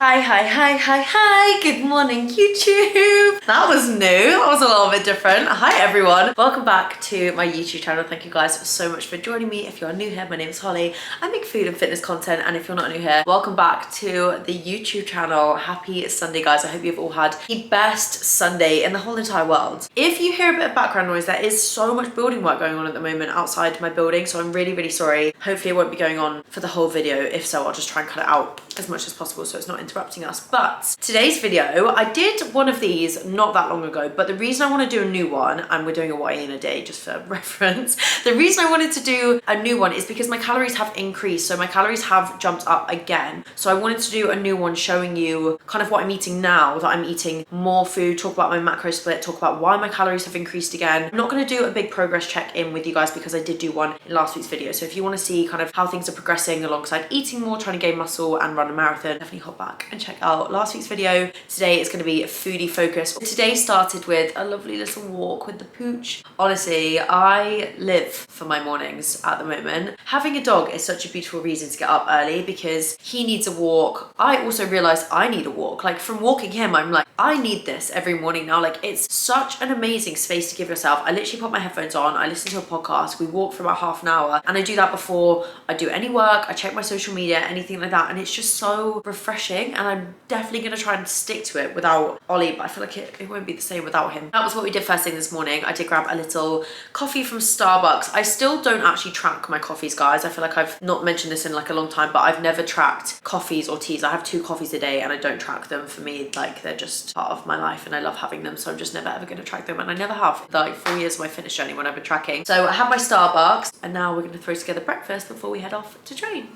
Hi, good morning YouTube. That was new, that was a little bit different. Hi everyone, welcome back to my YouTube channel. Thank you guys so much for joining me. If you're new here, my name is Holly. I make food and fitness content, and if you're not new here, welcome back to the YouTube channel. Happy Sunday guys, I hope you've all had the best Sunday in the whole entire world. If you hear a bit of background noise, there is so much building work going on at the moment outside my building, so I'm really sorry. Hopefully it won't be going on for the whole video. If so, I'll just try and cut it out as much as possible so it's not interrupting us. But today's video, I did one of these not that long ago, but the reason I want to do a new one, and we're doing a weigh in a day just for reference, the reason I wanted to do a new one is because my calories have increased, so my calories have jumped up again. So I wanted to do a new one showing you kind of what I'm eating now, that I'm eating more food, talk about my macro split, talk about why my calories have increased again. I'm not going to do a big progress check-in with you guys because I did do one in last week's video. So if you want to see kind of how things are progressing alongside eating more, trying to gain muscle and run a marathon, definitely hop back and check out last week's video. Today is going to be foodie focused. Today started with a lovely little walk with the pooch. Honestly, I live for my mornings at the moment. Having a dog is such a beautiful reason to get up early because he needs a walk. I also realized I need a walk. Like from walking him, I'm like, I need this every morning now. Like it's such an amazing space to give yourself. I literally put my headphones on, I listen to a podcast, we walk for about half an hour, and I do that before I do any work, I check my social media, anything like that, and it's just so refreshing, and I'm definitely going to try and stick to it without Ollie, but I feel like it won't be the same without him. That was what we did first thing this morning. I did grab a little coffee from Starbucks. I still don't actually track my coffees, guys. I feel like I've not mentioned this in like a long time, but I've never tracked coffees or teas. I have 2 coffees a day and I don't track them. For me, like they're just part of my life and I love having them, so I'm just never ever going to track them, and I never have. Like 4 years of my fitness journey when I've been tracking. So I have my Starbucks and now we're going to throw together breakfast before we head off to train.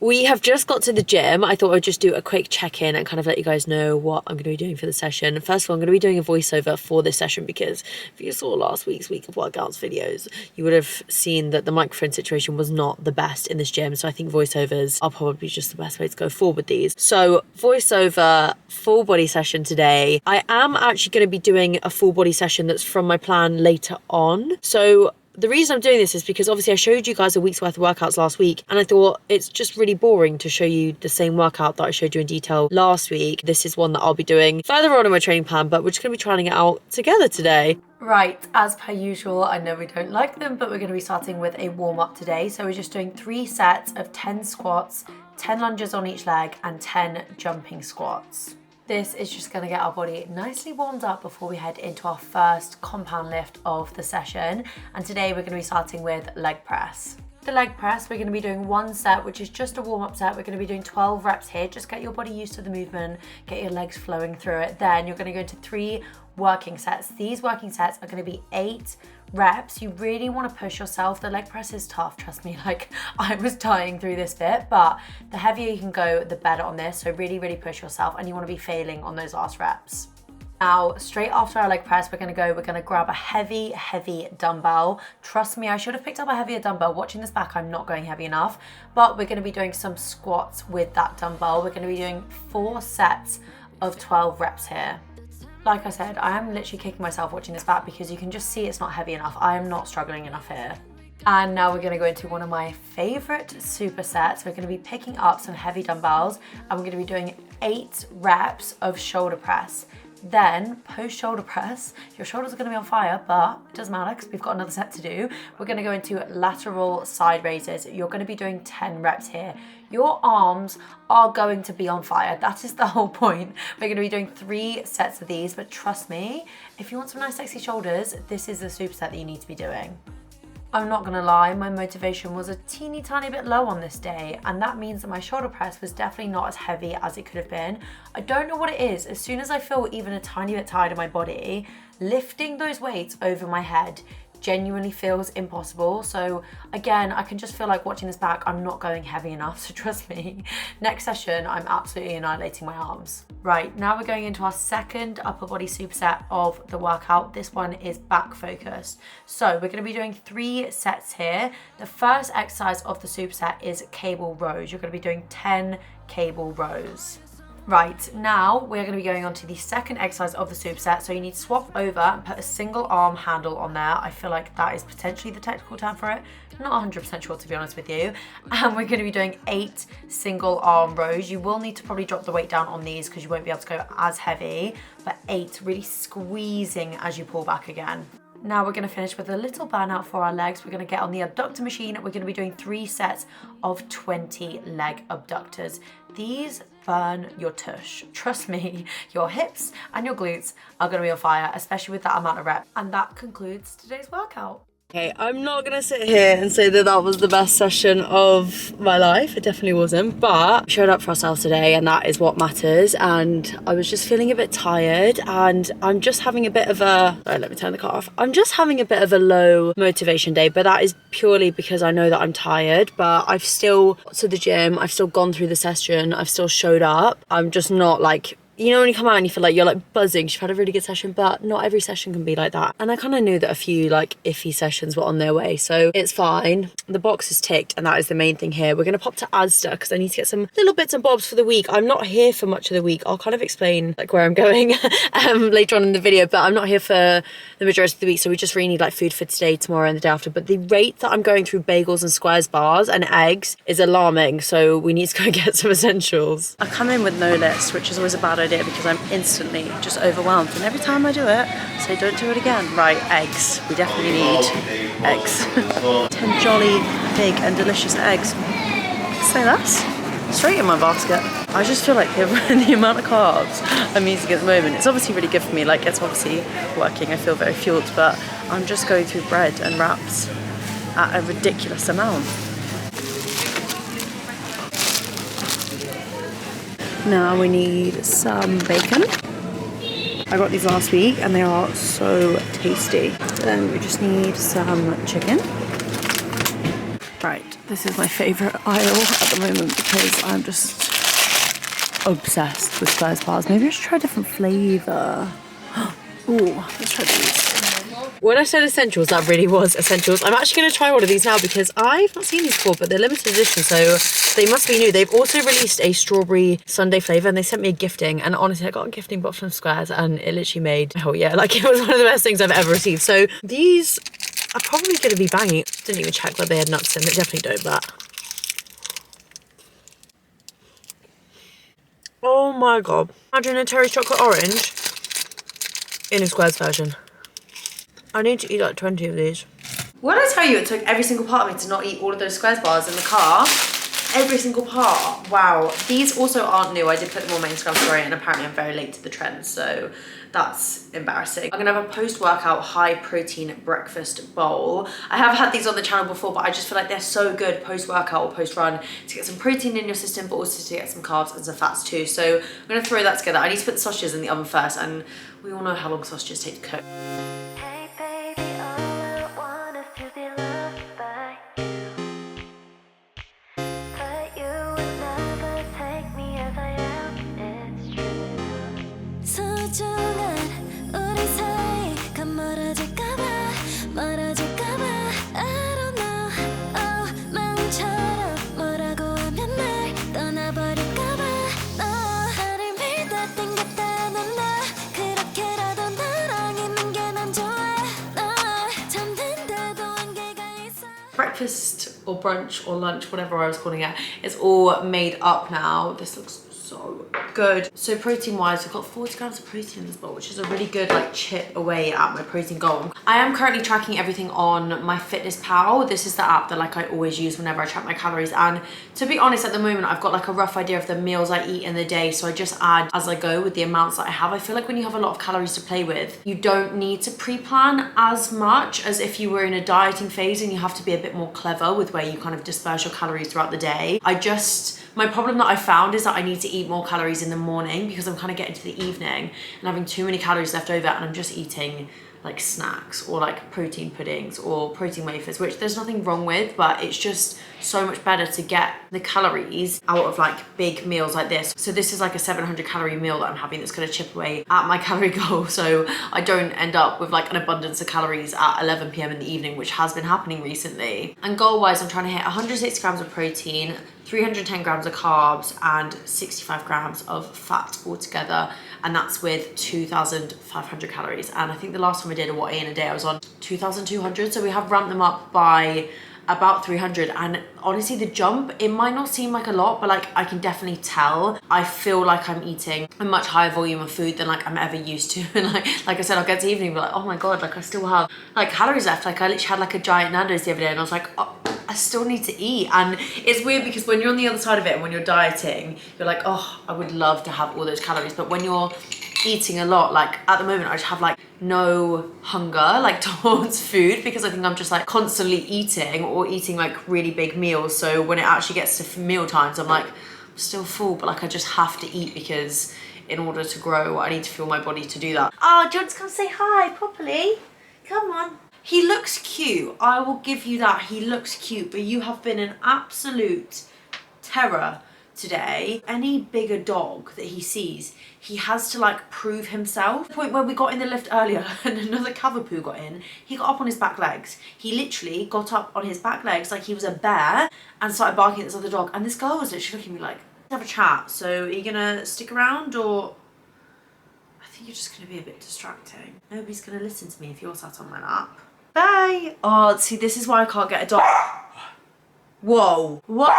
We have just got to the gym. I thought I'd just do a quick check-in and kind of let you guys know what I'm going to be doing for the session. First of all, I'm going to be doing a voiceover for this session because if you saw last week's week of workouts videos, you would have seen that the microphone situation was not the best in this gym. So I think voiceovers are probably just the best way to go forward with these. So voiceover, full body session today. I am actually going to be doing a full body session that's from my plan later on. So the reason I'm doing this is because obviously I showed you guys a week's worth of workouts last week, and I thought it's just really boring to show you the same workout that I showed you in detail last week. This is one that I'll be doing further on in my training plan, but we're just going to be trying it out together today. Right, as per usual, I know we don't like them, but we're going to be starting with a warm-up today. So we're just doing 3 sets of 10 squats, 10 lunges on each leg, and 10 jumping squats. This is just going to get our body nicely warmed up before we head into our first compound lift of the session. And today we're going to be starting with leg press. The leg press, we're going to be doing 1 set, which is just a warm-up set. We're going to be doing 12 reps here. Just get your body used to the movement, get your legs flowing through it. Then you're going to go into 3 working sets. These working sets are going to be 8 reps. You really want to push yourself. The leg press is tough, trust me. Like I was dying through this bit, but the heavier you can go, the better on this. So really push yourself, and you want to be failing on those last reps. Now, straight after our leg press, we're going to grab a heavy dumbbell. Trust me, I should have picked up a heavier dumbbell. Watching this back, I'm not going heavy enough, but we're going to be doing some squats with that dumbbell. We're going to be doing 4 sets of 12 reps here. Like I said, I am literally kicking myself watching this back because you can just see it's not heavy enough. I am not struggling enough here. And now we're going to go into one of my favorite supersets. We're going to be picking up some heavy dumbbells and we're going to be doing 8 reps of shoulder press. Then post shoulder press, your shoulders are going to be on fire, but it doesn't matter because we've got another set to do. We're going to go into lateral side raises. You're going to be doing 10 reps here. Your arms are going to be on fire. That is the whole point. We're going to be doing 3 sets of these, but trust me, if you want some nice sexy shoulders, this is the superset that you need to be doing. I'm not gonna lie, my motivation was a teeny tiny bit low on this day, and that means that my shoulder press was definitely not as heavy as it could have been. I don't know what it is. As soon as I feel even a tiny bit tired in my body, lifting those weights over my head genuinely feels impossible. So again, I can just feel like watching this back, I'm not going heavy enough, so trust me. Next session, I'm absolutely annihilating my arms. Right, now we're going into our second upper body superset of the workout. This one is back focused. So we're gonna be doing 3 sets here. The first exercise of the superset is cable rows. You're gonna be doing 10 cable rows. Right, now we're going to be going on to the second exercise of the superset. So you need to swap over and put a single arm handle on there. I feel like that is potentially the technical term for it. Not 100% sure, to be honest with you. And we're going to be doing 8 single arm rows. You will need to probably drop the weight down on these because you won't be able to go as heavy, but 8, really squeezing as you pull back again. Now we're going to finish with a little burnout for our legs. We're going to get on the abductor machine. We're going to be doing 3 sets of 20 leg abductors. These burn your tush. Trust me, your hips and your glutes are going to be on fire, especially with that amount of reps. And that concludes today's workout. Okay, I'm not gonna sit here and say that that was the best session of my life. It definitely wasn't, but we showed up for ourselves today and that is what matters. And I was just feeling a bit tired and I'm just having a bit of a, sorry, let me turn the car off. I'm just having a bit of a low motivation day, but that is purely because I know that I'm tired, but I've still got to the gym, I've still gone through the session, I've still showed up. I'm just not like, you know when you come out and you feel like you're like buzzing, you've had a really good session, but not every session can be like that. And I kind of knew that a few like iffy sessions were on their way, so it's fine. The box is ticked and that is the main thing here. We're gonna pop to Asda because I need to get some little bits and bobs for the week. I'm not here for much of the week. I'll kind of explain like where I'm going later on in the video, but I'm not here for the majority of the week, so we just really need like food for today, tomorrow and the day after. But the rate that I'm going through bagels and squares bars and eggs is alarming, so we need to go and get some essentials. I come in with no list, which is always a bad idea because I'm instantly just overwhelmed, and every time I do it I say don't do it again. Right, eggs, we definitely need eggs. 10 jolly big and delicious eggs, say less, straight in my basket. I just feel like the amount of carbs I'm using at the moment, it's obviously really good for me, like it's obviously working, I feel very fueled, but I'm just going through bread and wraps at a ridiculous amount. Now we need some bacon. I got these last week and they are so tasty. Then we just need some chicken. Right, this is my favourite aisle at the moment because I'm just obsessed with Squares bars. Maybe I should try a different flavour. Ooh, let's try these. When I said essentials, that really was essentials. I'm actually going to try one of these now because I've not seen these before, but they're limited edition, so they must be new. They've also released a strawberry sundae flavour and they sent me a gifting, and honestly I got a gifting box from Squares and it literally made, oh yeah, like it was one of the best things I've ever received. So these are probably going to be banging. Didn't even check whether they had nuts in, they definitely don't, but oh my god. Imagine a cherry chocolate orange in a Squares version. I need to eat like 20 of these. When I tell you it took every single part of me to not eat all of those Squares bars in the car, every single part, wow. These also aren't new. I did put them on my Instagram story and apparently I'm very late to the trend, so that's embarrassing. I'm gonna have a post-workout high protein breakfast bowl. I have had these on the channel before, but I just feel like they're so good post-workout or post-run to get some protein in your system, but also to get some carbs and some fats too. So I'm gonna throw that together. I need to put the sausages in the oven first, and we all know how long sausages take to cook. Breakfast or brunch or lunch, whatever I was calling it, it's all made up now. This looks so good. So protein wise, we've got 40 grams of protein in this bowl, which is a really good like chip away at my protein goal. I am currently tracking everything on MyFitnessPal. This is the app that like I always use whenever I track my calories, and to be honest, at the moment I've got like a rough idea of the meals I eat in the day, so I just add as I go with the amounts that I have. I feel like when you have a lot of calories to play with, you don't need to pre-plan as much as if you were in a dieting phase and you have to be a bit more clever with where you kind of disperse your calories throughout the day. My problem that I found is that I need to eat more calories in the morning because I'm kind of getting to the evening and having too many calories left over, and I'm just eating like snacks or like protein puddings or protein wafers, which there's nothing wrong with, but it's just so much better to get the calories out of like big meals like this. So this is like a 700 calorie meal that I'm having that's going to chip away at my calorie goal, so I don't end up with like an abundance of calories at 11 p.m. in the evening, which has been happening recently. And goal wise, I'm trying to hit 160 grams of protein, 310 grams of carbs and 65 grams of fat altogether, and that's with 2,500 calories. And I think the last time I did a what in a day I was on 2,200, so we have ramped them up by about 300. And honestly, the jump, it might not seem like a lot, but like I can definitely tell I feel like I'm eating a much higher volume of food than like I'm ever used to. And like I said, I'll get to evening and be like, oh my god, like I still have like calories left. Like I literally had like a giant Nando's the other day and I was like, oh, I still need to eat. And it's weird because when you're on the other side of it and when you're dieting, you're like, oh, I would love to have all those calories. But when you're eating a lot, like at the moment I just have like no hunger like towards food, because I think I'm just like constantly eating or eating like really big meals. So when it actually gets to meal times, I'm like, I'm still full, but like I just have to eat because in order to grow, I need to fuel my body to do that. Oh, do you want to come say hi properly? Come on. He looks cute, I will give you that, he looks cute, but you have been an absolute terror today. Any bigger dog that he sees, he has to like prove himself. The point where we got in the lift earlier and another Cavapoo got in, he got up on his back legs. He literally got up on his back legs like he was a bear and started barking at this other dog. And this girl was literally looking at me like, let's have a chat. So are you gonna stick around, or I think you're just gonna be a bit distracting? Nobody's gonna listen to me if you're sat on my lap. Bye. Oh, see, this is why I can't get a dog. Whoa, what?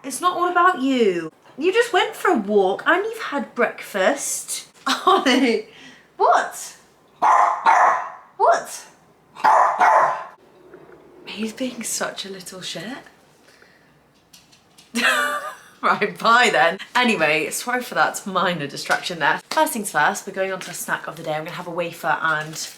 It's not all about you. You just went for a walk and you've had breakfast. Ollie, what? What? He's being such a little shit. Right, bye then. Anyway, sorry for that minor distraction there. First things first, we're going on to a snack of the day. I'm gonna have a wafer and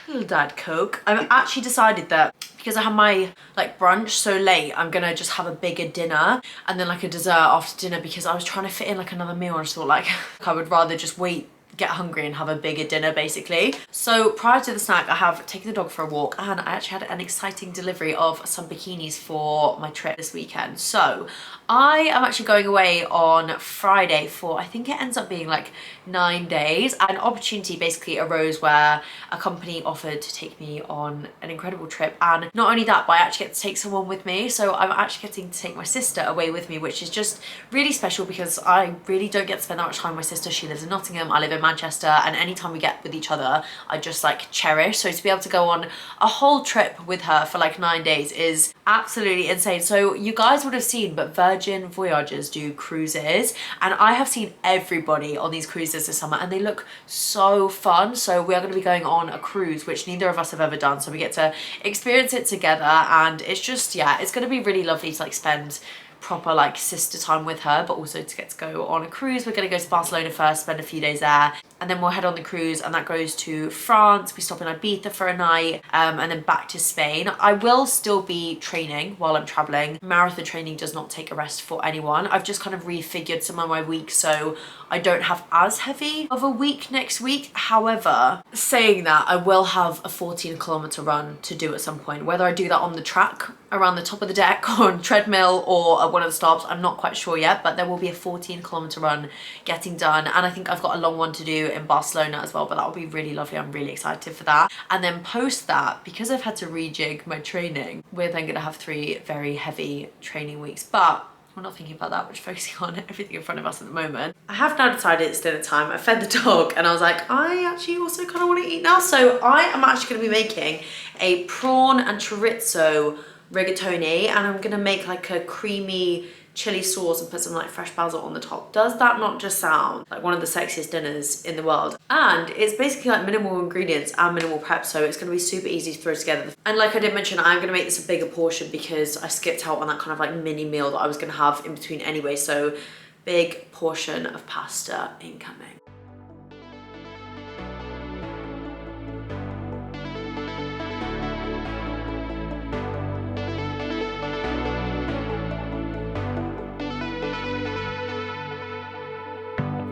a little Diet Coke. I've actually decided that because I have my like brunch so late, I'm gonna just have a bigger dinner and then like a dessert after dinner, because I was trying to fit in like another meal and I just thought like I would rather just wait, get hungry and have a bigger dinner basically. So prior to the snack, I have taken the dog for a walk and I actually had an exciting delivery of some bikinis for my trip this weekend. So I am actually going away on Friday for, I think it ends up being like 9 days. An opportunity basically arose where a company offered to take me on an incredible trip, and not only that, but I actually get to take someone with me. So I'm actually getting to take my sister away with me, which is just really special because I really don't get to spend that much time with my sister. She lives in Nottingham, I live in Manchester, and anytime we get with each other I just like cherish. So to be able to go on a whole trip with her for like 9 days is absolutely insane. So you guys would have seen, but Virgin Voyages do cruises, and I have seen everybody on these cruises this summer and they look so fun. So we are going to be going on a cruise which neither of us have ever done, so we get to experience it together, and it's just, yeah, it's going to be really lovely to like spend proper like sister time with her, but also to get to go on a cruise. We're going to go to Barcelona first, spend a few days there, and then we'll head on the cruise and that goes to France. We stop in Ibiza for a night and then back to Spain. I will still be training while I'm traveling. Marathon training does not take a rest for anyone. I've just kind of refigured some of my weeks so I don't have as heavy of a week next week. However, saying that, I will have a 14-kilometer run to do at some point. Whether I do that on the track around the top of the deck or on treadmill or at one of the stops, I'm not quite sure yet, but there will be a 14-kilometer run getting done. And I think I've got a long one to do in Barcelona as well, but that will be really lovely. I'm really excited for that. And then post that, because I've had to rejig my training, we're then gonna have 3 very heavy training weeks, but we're not thinking about that. We're just focusing on everything in front of us at the moment. I have now decided it's dinner time. I fed the dog and I was like, I actually also kind of want to eat now. So I am actually going to be making a prawn and chorizo rigatoni, and I'm going to make like a creamy chili sauce and put some like fresh basil on the top. Does that not just sound like one of the sexiest dinners in the world? And it's basically like minimal ingredients and minimal prep, so it's going to be super easy to throw together. And like I did mention, I'm going to make this a bigger portion because I skipped out on that kind of like mini meal that I was going to have in between anyway. So big portion of pasta incoming.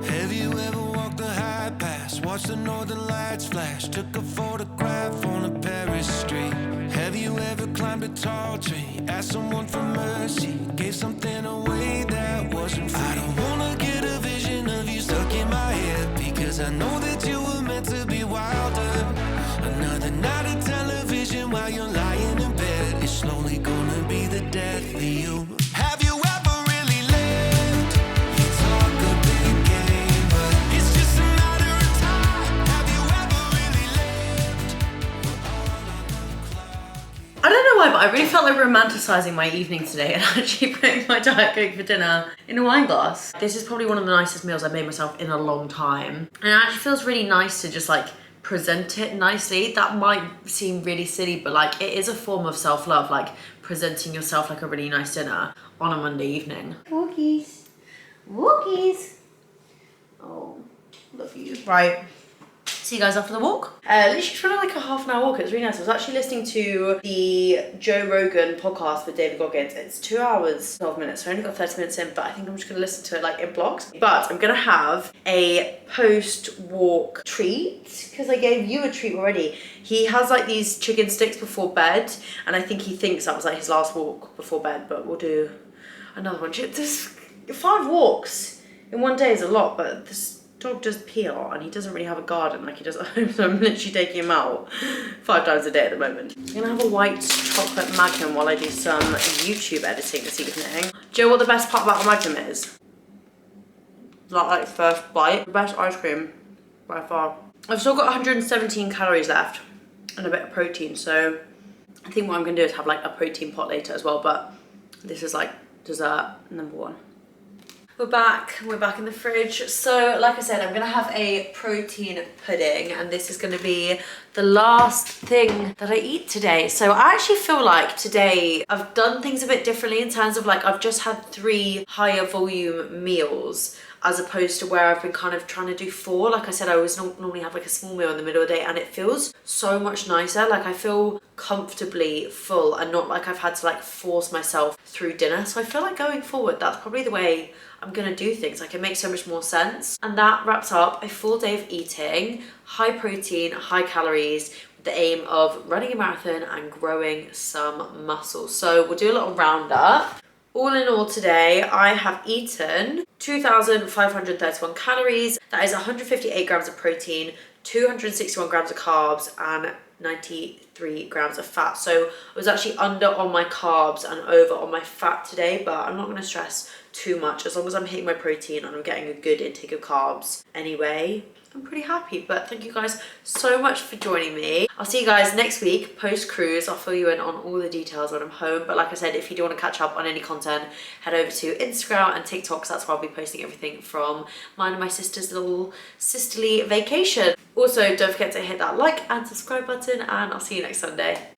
Have you ever walked the high pass glass, watched the northern lights flash, took a photograph on a Paris street. Have you ever climbed a tall tree, asked someone for mercy, gave something away that wasn't free? I don't wanna get a vision of you stuck in my head, because I know that you were meant to be wilder. Another night of television while you're lying in bed, it's slowly gonna be the death of you. Have you ever really lived? You talk a big game, but it's just a matter of time. Have you ever really lived? We're all on the clock. I don't know why, but I really felt like romanticizing my evening today and actually putting my Diet Coke for dinner in a wine glass. This is probably one of the nicest meals I've made myself in a long time. And it actually feels really nice to just like present it nicely. That might seem really silly, but like it is a form of self-love, like presenting yourself like a really nice dinner on a Monday evening. Wookies. Wookies. Oh, love you. Right. See you guys after the walk. Literally just running like a half an hour walk. It was really nice. I was actually listening to the Joe Rogan podcast with David Goggins. It's 2 hours, 12 minutes. So I only got 30 minutes in, but I think I'm just gonna listen to it like in blocks. But I'm gonna have a post-walk treat, because I gave you a treat already. He has like these chicken sticks before bed, and I think he thinks that was like his last walk before bed, but we'll do another one. There's 5 walks in one day is a lot, but this dog does pee a lot and he doesn't really have a garden like he does at home, so I'm literally taking him out 5 times a day at the moment. I'm gonna have a white chocolate Magnum while I do some YouTube editing this evening. Do you know what the best part about a Magnum is? Not like first bite. The best ice cream by far. I've still got 117 calories left and a bit of protein, so I think what I'm gonna do is have like a protein pot later as well, but this is like dessert number 1. We're back in the fridge. So like I said, I'm gonna have a protein pudding, and this is gonna be the last thing that I eat today. So I actually feel like today I've done things a bit differently in terms of like I've just had 3 higher volume meals, as opposed to where I've been kind of trying to do 4. Like I said, I always normally have like a small meal in the middle of the day, and it feels so much nicer. Like I feel comfortably full and not like I've had to like force myself through dinner. So I feel like going forward, that's probably the way I'm gonna do things. Like it makes so much more sense. And that wraps up a full day of eating high protein, high calories, with the aim of running a marathon and growing some muscle. So we'll do a little roundup. All in all today, I have eaten 2,531 calories. That is 158 grams of protein, 261 grams of carbs, and 93 grams of fat. So I was actually under on my carbs and over on my fat today, but I'm not gonna stress too much. As long as I'm hitting my protein and I'm getting a good intake of carbs anyway, I'm pretty happy. But thank you guys so much for joining me. I'll see you guys next week post-cruise. I'll fill you in on all the details when I'm home. But like I said, if you do want to catch up on any content, head over to Instagram and TikTok, because that's where I'll be posting everything from mine and my sister's little sisterly vacation. Also, don't forget to hit that like and subscribe button, and I'll see you next Sunday.